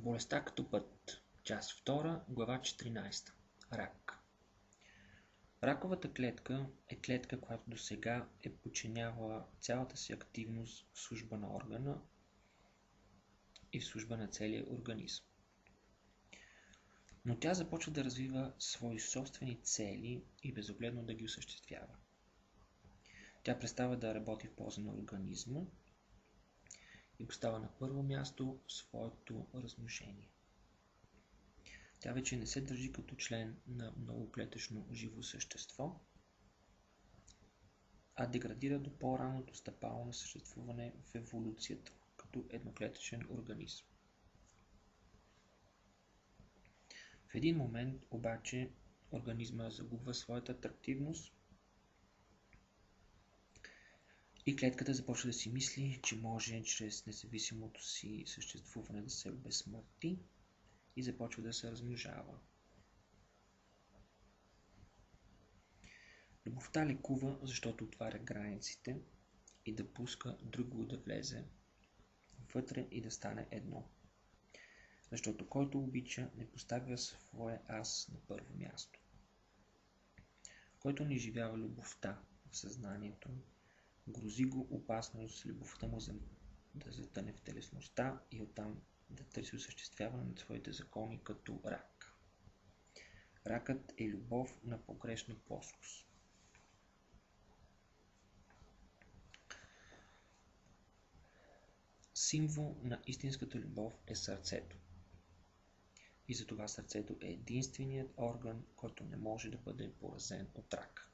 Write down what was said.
Болестта като път. Част 2, глава 14. Рак. Раковата клетка е клетка, която досега е подчинявала цялата си активност в служба на органа и в служба на целия организъм. Но тя започва да развива свои собствени цели и безогледно да ги осъществява. Тя престава да работи в полза на организма и поставя на първо място своето размножение. Тя вече не се държи като член на многоклетъчно живо същество, а деградира до по-ранното стъпало на съществуване в еволюцията, като едноклетъчен организъм. В един момент обаче организма загубва своята атрактивност и клетката започва да си мисли, че може чрез независимото си съществуване да се обезсмърти и започва да се размножава. Любовта лекува, защото отваря границите и да пуска друго да влезе вътре и да стане едно. Защото който обича, не поставя своя аз на първо място. Който не изживява любовта в съзнанието, грози го опасност любовта му да затъне в телесността и оттам да търси осъществяване на своите закони като рак. Ракът е любов на погрешна плоскост. Символ на истинската любов е сърцето. И затова сърцето е единственият орган, който не може да бъде поразен от рак.